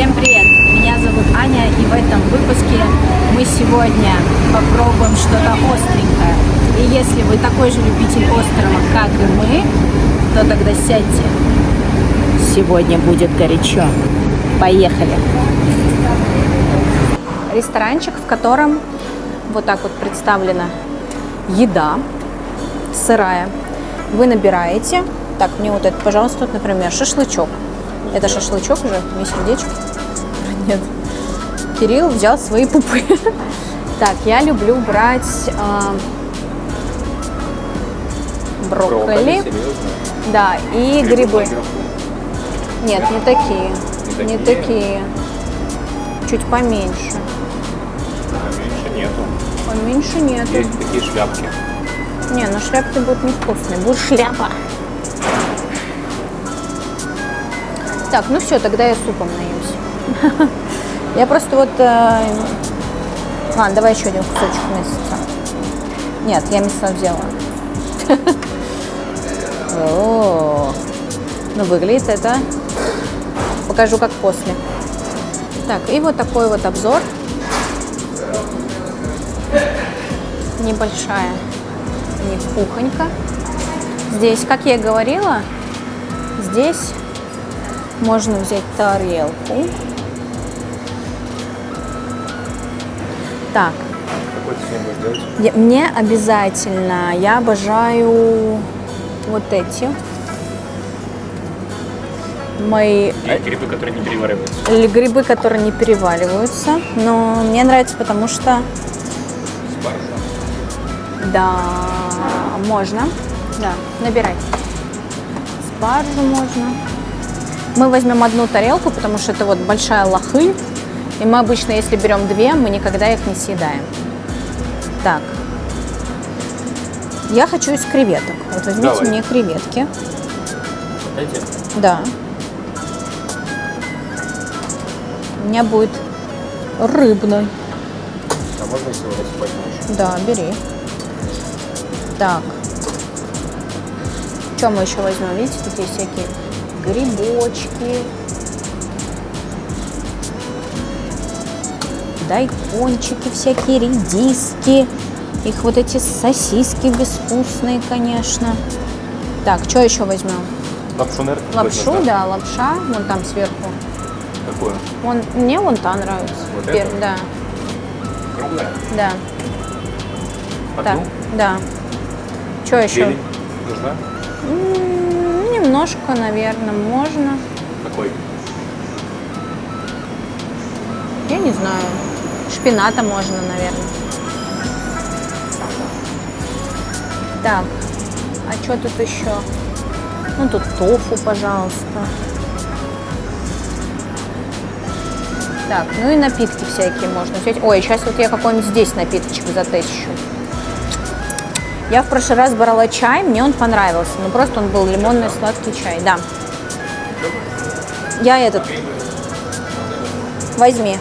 Всем привет! Меня зовут Аня, и в этом выпуске мы сегодня попробуем что-то остренькое. И если вы такой же любитель острова, как и мы, то тогда сядьте. Сегодня будет горячо. Поехали! Ресторанчик, в котором вот так вот представлена еда сырая. Вы набираете. Так, мне вот это, пожалуйста, вот, например, шашлычок. Это шашлычок уже? Не сердечко? Нет. Кирилл взял свои пупы. Так, я люблю брать брокколи. Да, и грибы. Нет, не такие. Не такие. Чуть поменьше. Поменьше нету. Поменьше нету. Есть такие шляпки. Не, ну шляпки будут невкусные. Будет шляпа. Так, ну все, тогда я супом наюсь. Я просто вот... Ладно, давай еще один кусочек мяса. Нет, я мясо взяла. Ну, выглядит это... Покажу, как после. Так, и вот такой вот обзор. Небольшая кухонька. Здесь, как я и говорила, здесь можно взять тарелку. Так. Какой ты сегодня будешь делать? Мне обязательно. Я обожаю вот эти. Мои грибы, которые не перевариваются. грибы, которые не перевариваются. Но мне нравится, потому что... Спаржа. Да, можно. Да, набирай. Спаржу можно. Мы возьмем одну тарелку, потому что это вот большая лохынь. И мы обычно, если берем две, мы никогда их не съедаем. Так. Я хочу из креветок. Вот возьмите Давай. мне креветки. Эти? Да. У меня будет рыбный. А можно если вот эти возьмешь? Да, бери. Так. Что мы еще возьмем? Видите, такие всякие грибочки. Дайкончики всякие, редиски. Их вот эти сосиски безвкусные, конечно. Так, что еще возьмем? Лапшу, наверное? Лапшу, да, лапша. Вон там сверху. Какую? Мне вон та нравится. Вот эта? Да, Круглая? да. Так, Одну? да. Что еще? Зелень нужна? Немножко, наверное, можно. Какой? Я не знаю. Шпината можно, наверное. Так, а что тут еще? Ну, тут тофу, пожалуйста. Так, ну и напитки всякие можно взять. Ой, сейчас вот я какой-нибудь здесь напиточек затащу. Я в прошлый раз брала чай, мне он понравился. Ну, просто он был лимонный сладкий чай, да. Я этот. Возьми.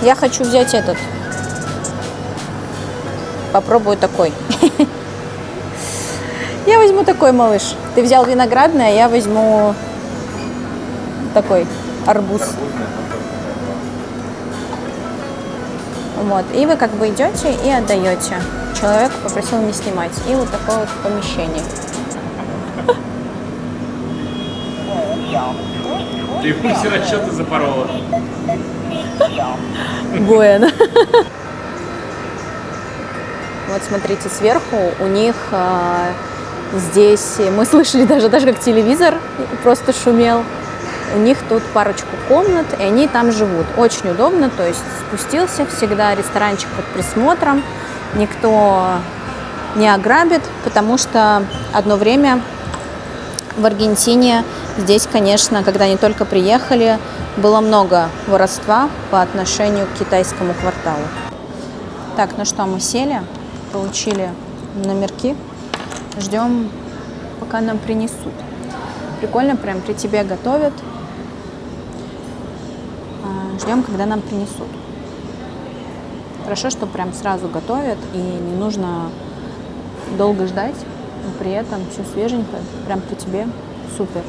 Я хочу взять этот. Попробую такой. Я возьму такой, малыш. Ты взял виноградное, я возьму такой арбуз. Вот. И вы как бы идете и отдаете. Человек попросил не снимать. И вот такое вот помещение. Ты все расчеты запорола. Буэн. Вот смотрите, сверху у них здесь, мы слышали даже как телевизор просто шумел. У них тут парочку комнат, и они там живут. Очень удобно, то есть спустился, всегда ресторанчик под присмотром, никто не ограбит, потому что одно время в Аргентине здесь, конечно, когда они только приехали, было много воровства по отношению к китайскому кварталу. Так, ну что, мы сели, получили номерки, ждем, пока нам принесут. Прикольно, прям при тебе готовят. Ждем, когда нам принесут. Хорошо, что прям сразу готовят, и не нужно долго ждать, но при этом все свеженькое, прям при тебе. Супер.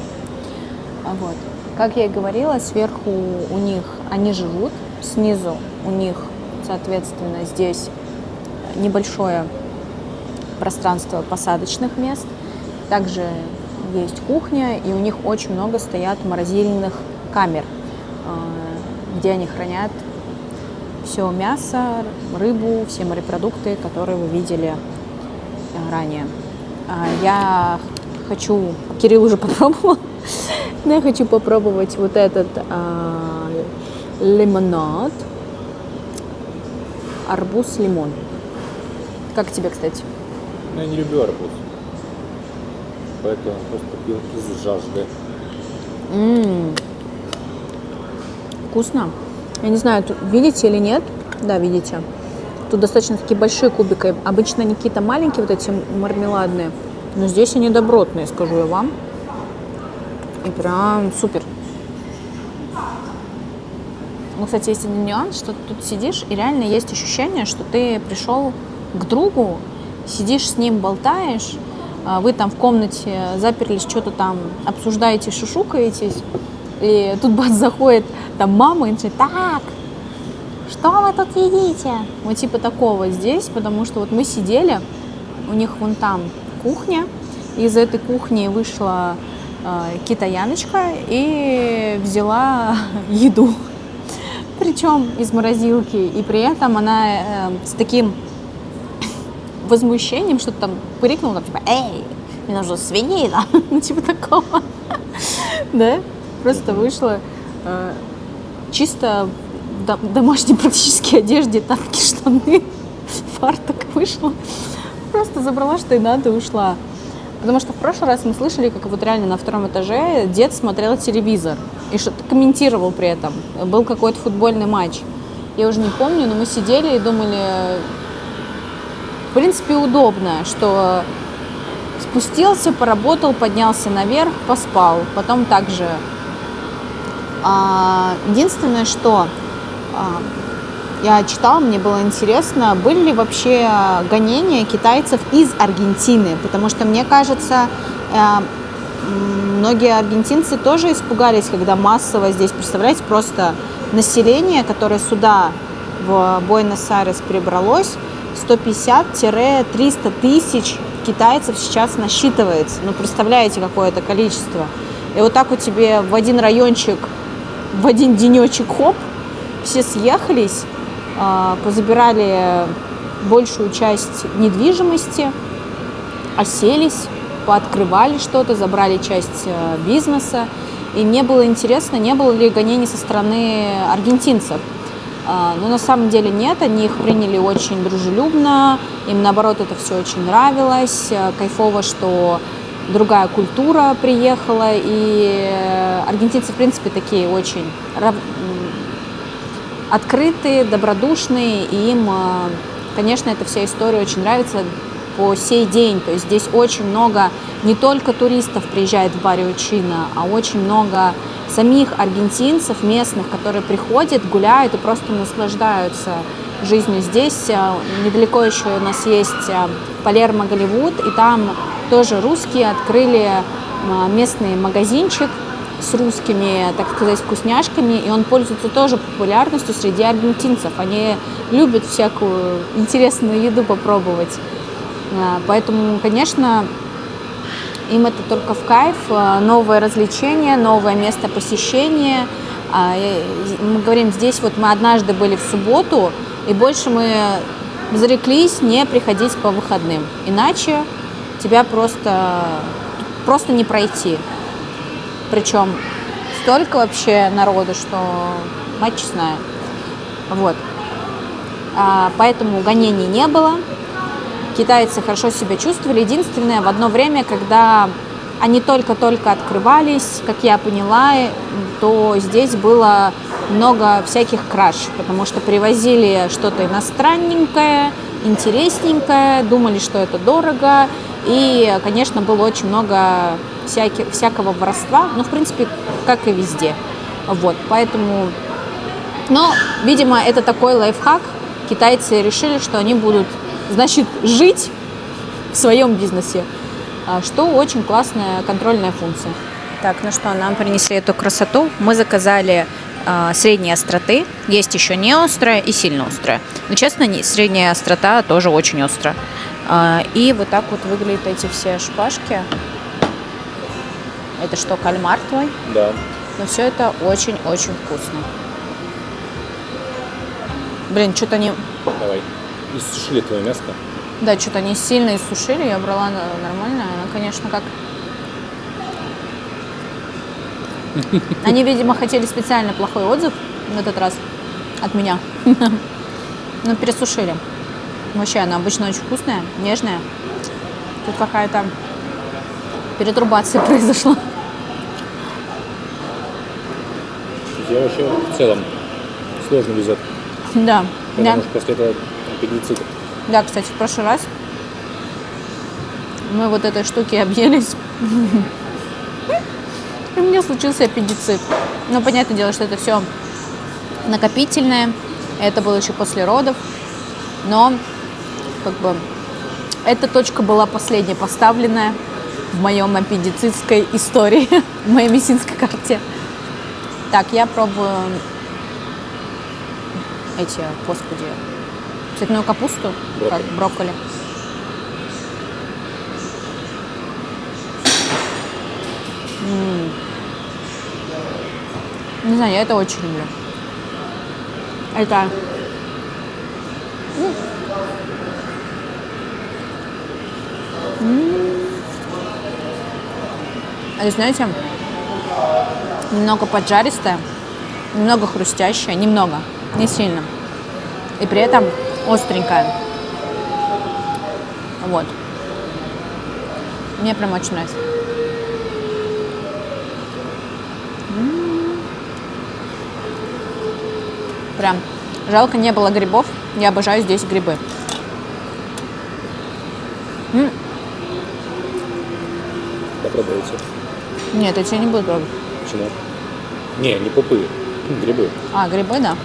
Вот. Как я и говорила, сверху у них они живут, снизу у них, соответственно, здесь небольшое пространство посадочных мест. Также есть кухня, и у них очень много стоят морозильных камер, где они хранят все мясо, рыбу, все морепродукты, которые вы видели ранее. Я хочу, Кирилл уже попробовал, но я хочу попробовать вот этот лимонад, арбуз-лимон. Как тебе, кстати? Я не люблю арбуз. Поэтому просто пил из жажды. Вкусно. Я не знаю, видите или нет? Да, видите. Тут достаточно такие большие кубики. Обычно они какие-то маленькие, вот эти мармеладные. Но здесь они добротные, скажу я вам. И прям супер. Ну, кстати, есть один нюанс, что ты тут сидишь, и реально есть ощущение, что ты пришел к другу, сидишь с ним, болтаешь, вы там в комнате заперлись, что-то там обсуждаете, шушукаетесь, и тут бац, заходит там мама и начинает: так, что вы тут едите? Вот типа такого здесь, потому что вот мы сидели, у них вон там кухня, из этой кухни вышла китаяночка и взяла еду, причем из морозилки, и при этом она с таким возмущением что-то там крикнула, там, типа: эй, мне нужна свинина, типа такого, да, просто вышла чисто в домашней практически одежде, тапки, штаны, фартук вышла, просто забрала, что и надо, и ушла. Потому что в прошлый раз мы слышали, как вот реально на втором этаже дед смотрел телевизор и что-то комментировал при этом. Был какой-то футбольный матч. Я уже не помню, но мы сидели и думали, в принципе, удобно, что спустился, поработал, поднялся наверх, поспал. Потом также. Единственное, что я читала, мне было интересно, были ли вообще гонения китайцев из Аргентины, потому что, мне кажется, многие аргентинцы тоже испугались, когда массово здесь, представляете, просто население, которое сюда, в Буэнос-Айрес, перебралось, 150-300 тысяч китайцев сейчас насчитывается. Ну, представляете, какое это количество. И вот так вот тебе в один райончик, в один денечек, хоп, все съехались, позабирали большую часть недвижимости, оселись, пооткрывали что-то, забрали часть бизнеса. И мне было интересно, не было ли гонений со стороны аргентинцев. Но на самом деле нет, они их приняли очень дружелюбно, им наоборот это все очень нравилось, кайфово, что другая культура приехала, и аргентинцы в принципе такие очень открытые, добродушные, и им, конечно, эта вся история очень нравится по сей день. То есть здесь очень много не только туристов приезжает в Баррио-Чино, а очень много самих аргентинцев местных, которые приходят, гуляют и просто наслаждаются жизнью здесь. Недалеко еще у нас есть Палермо, Голливуд, и там тоже русские открыли местный магазинчик с русскими, так сказать, вкусняшками, и он пользуется тоже популярностью среди аргентинцев. Они любят всякую интересную еду попробовать. Поэтому, конечно, им это только в кайф, новое развлечение, новое место посещения. Мы говорим, здесь вот мы однажды были в субботу, и больше мы зареклись не приходить по выходным, иначе тебя просто не пройти. Причем столько вообще народу, что мать честная. Вот. Поэтому гонений не было. Китайцы хорошо себя чувствовали. Единственное, в одно время, когда они только-только открывались, как я поняла, то здесь было много всяких краж, потому что привозили что-то иностранненькое, интересненькое, думали, что это дорого. И, конечно, было очень много всякого воровства, ну, в принципе, как и везде. Вот, поэтому... Но, видимо, это такой лайфхак. Китайцы решили, что они будут, значит, жить в своем бизнесе, что очень классная контрольная функция. Так, ну что, нам принесли эту красоту. Мы заказали средней остроты. Есть еще не острая и сильно острая. Но, честно, средняя острота тоже очень острая. И вот так вот выглядят эти все шпажки. Это что, кальмар твой? Да. Но все это очень-очень вкусно. Блин, что-то они... Давай. Иссушили твое мясо. Да, что-то они сильно иссушили. Я брала нормально. Она, конечно, как... Они, видимо, хотели специально плохой отзыв в этот раз от меня. Но пересушили. Вообще, она обычно очень вкусная, нежная. Тут какая-то перетрубация произошла. Тебе вообще в целом сложно везет. Да. Потому что после этого аппендицит. Да, кстати, в прошлый раз мы вот этой штуки объелись. И у меня случился аппендицит. Ну, понятное дело, что это все накопительное. Это было еще после родов. Но, как бы, эта точка была последняя поставленная в моем аппендицитской истории, в моей медицинской карте. Так, я пробую эти, господи, цветную капусту, как брокколи. Не знаю, я это очень люблю. Это... Это, знаете, немного поджаристая, немного хрустящая, немного, не сильно. И при этом остренькая. Вот. Мне прям очень нравится. Прям жалко, не было грибов. Я обожаю здесь грибы. Попробуйте. Нет, я тебе не буду пробовать. Почему? Не пупы, грибы. А, грибы, да.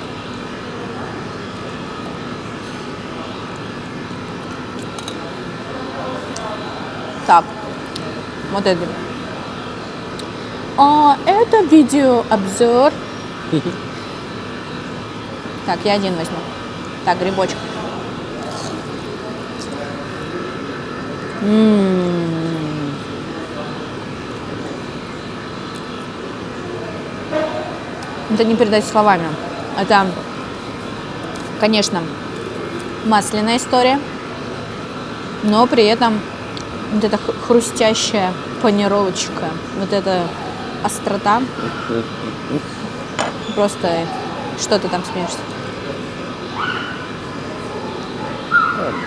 Так, вот это. А, это видеообзор. Так, я один возьму. Так, грибочек. Это не передать словами. Это, конечно, масляная история, но при этом вот эта хрустящая панировочка, вот эта острота. Просто что ты там смеешься?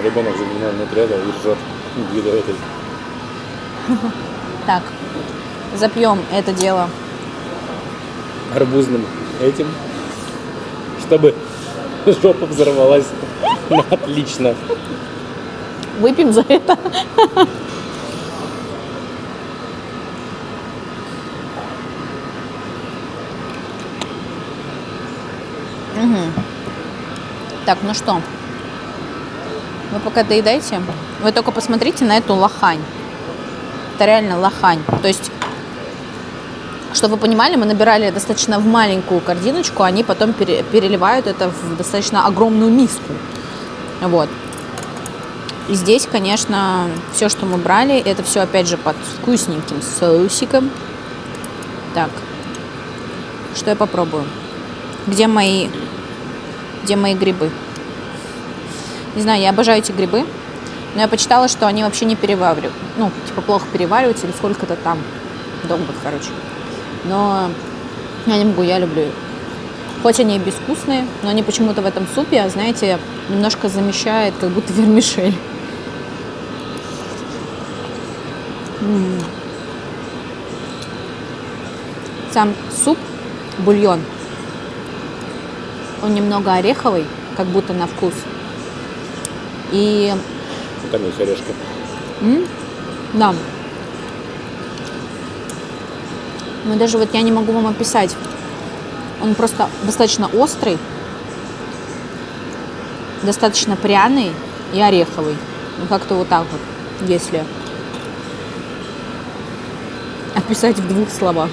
Ребенок за меня внутри и ржет вида этой. Так, запьем это дело. Арбузным этим, чтобы жопа взорвалась. Отлично. Выпьем за это. Так, ну что, вы пока доедаете, вы только посмотрите на эту лохань. Это реально лохань. То есть, чтобы вы понимали, мы набирали достаточно в маленькую корзиночку, они потом переливают это в достаточно огромную миску. Вот. И здесь, конечно, все, что мы брали, это все, опять же, под вкусненьким соусиком. Так, что я попробую? Где мои грибы? Не знаю, я обожаю эти грибы, но я почитала, что они вообще не переваривают. Ну, типа, плохо перевариваются или сколько-то там долго, короче. Но я не могу, я люблю их. Хоть они и безвкусные, но они почему-то в этом супе, знаете, немножко замещает, как будто вермишель. Сам суп, бульон, он немного ореховый, как будто на вкус. И... Там есть орешки. Да. Но даже вот я не могу вам описать. Он просто достаточно острый, достаточно пряный и ореховый. Ну, как-то вот так вот, если... описать в 2 словах.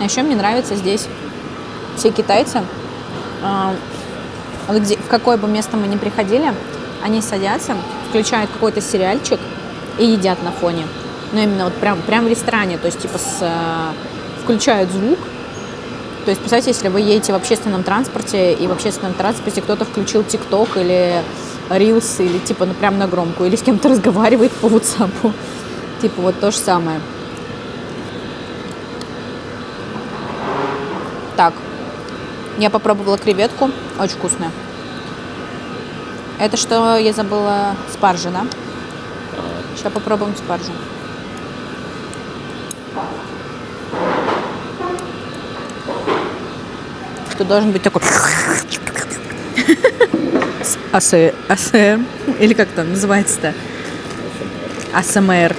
А еще мне нравится здесь все китайцы. В какое бы место мы ни приходили, они садятся, включают какой-то сериальчик и едят на фоне. Но именно вот прям в ресторане, то есть типа включают звук. То есть, представьте, если вы едете в общественном транспорте, и в общественном транспорте кто-то включил ТикТок или Рилс, или типа прям на громкую, или с кем-то разговаривает по WhatsApp. Типа вот то же самое. Так, я попробовала креветку, очень вкусная. Это что, я забыла, спаржа, да? Сейчас попробуем спаржу. Что должен быть такой... АСМР. Или как там называется-то? АСМР.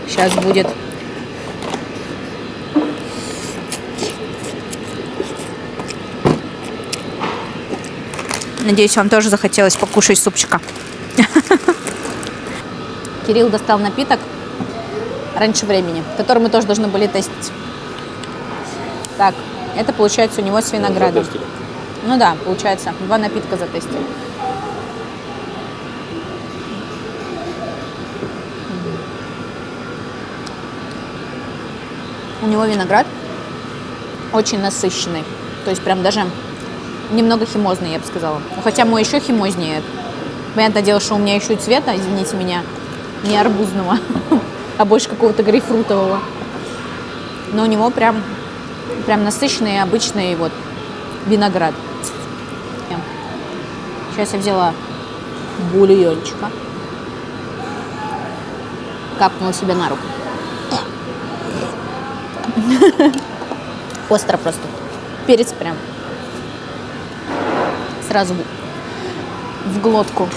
Сейчас будет... Надеюсь, вам тоже захотелось покушать супчика. Кирилл достал напиток раньше времени, который мы тоже должны были тестить. Так, это получается у него с виноградом. Ну да, получается, 2 напитка затестили. У него виноград очень насыщенный. То есть прям даже немного химозный, я бы сказала. Хотя мой еще химознее. Понятное дело, что у меня еще и цвета, извините меня, не арбузного, а больше какого-то грейпфрутового. Но у него прям насыщенный обычный вот виноград. Сейчас я взяла бульончика. Капнула себе на руку. Остро просто. Перец прям сразу в глотку.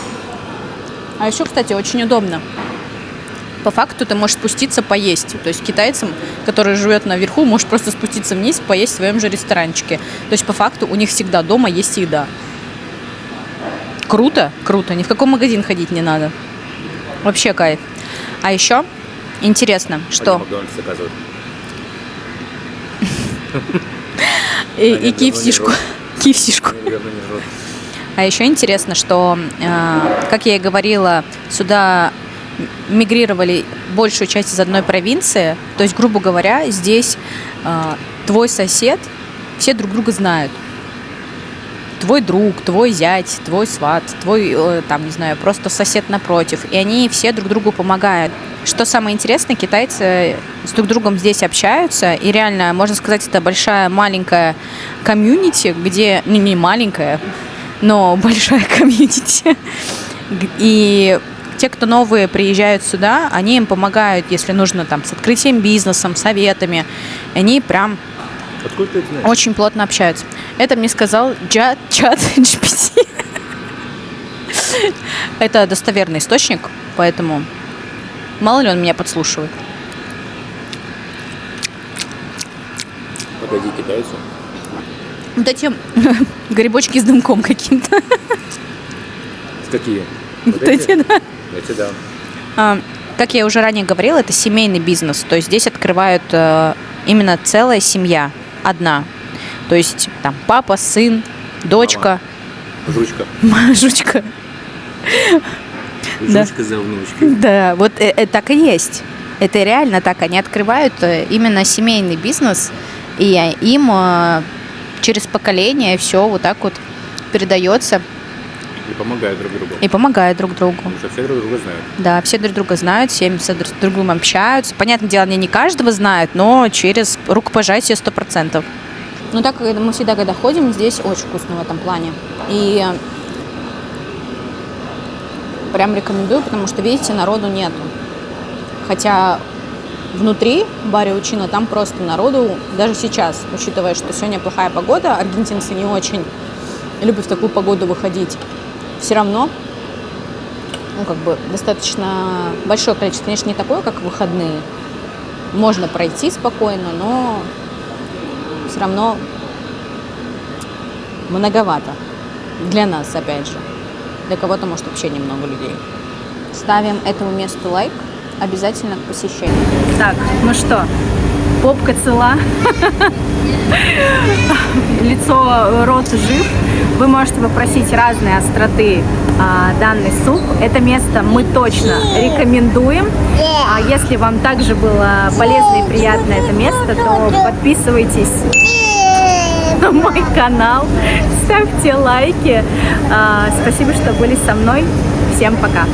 А еще, кстати, очень удобно. По факту ты можешь спуститься поесть. То есть китайцам, который живет наверху, можешь просто спуститься вниз, поесть в своем же ресторанчике. То есть по факту у них всегда дома есть еда. Круто, круто. Ни в какой магазин ходить не надо. Вообще кайф. А еще интересно, что... И кифсишку. А еще интересно, что, как я и говорила, сюда мигрировали большую часть из одной провинции. То есть, грубо говоря, здесь твой сосед, все друг друга знают. Твой друг, твой зять, твой сват, твой, там, не знаю, просто сосед напротив. И они все друг другу помогают. Что самое интересное, китайцы с друг другом здесь общаются. И реально, можно сказать, это большая маленькая комьюнити, где... Ну, не маленькая, но большая комьюнити. И те, кто новые приезжают сюда, они им помогают, если нужно, там, с открытием бизнесом, советами. Они прям... Откуда ты это знаешь? Очень плотно общаются. Это мне сказал чат GPT. Это достоверный источник, поэтому мало ли он меня подслушивает. Погоди, китайцу. Вот эти грибочки с дымком каким-то. Какие? Вот эти, да. Эти, да. Как я уже ранее говорила, это семейный бизнес. То есть здесь открывают именно целая семья. Одна. То есть там папа, сын, дочка. Мама. Жучка. Жучка. Жучка за внучкой. Да, вот так и есть. Это реально так. Они открывают именно семейный бизнес, и им через поколение все вот так вот передается. И помогают друг другу. И помогают друг другу. Потому что все друг друга знают. Да, все друг друга знают, все друг с другом общаются. Понятное дело, они не каждого знают, но через рукопожатие 100%. Ну так, мы всегда, когда ходим, здесь очень вкусно в этом плане. И прям рекомендую, потому что, видите, народу нету. Хотя внутри Баррио Учино там просто народу, даже сейчас, учитывая, что сегодня плохая погода, аргентинцы не очень любят в такую погоду выходить. Все равно, ну, как бы, достаточно большое количество. Конечно, не такое, как в выходные. Можно пройти спокойно, но все равно многовато. Для нас, опять же. Для кого-то, может, вообще немного людей. Ставим этому месту лайк. Обязательно к посещению. Так, ну что, попка цела. Лицо, рот жив. Вы можете попросить разные остроты данный суп. Это место мы точно рекомендуем. А если вам также было полезно и приятно это место, то подписывайтесь на мой канал, ставьте лайки. Спасибо, что были со мной. Всем пока!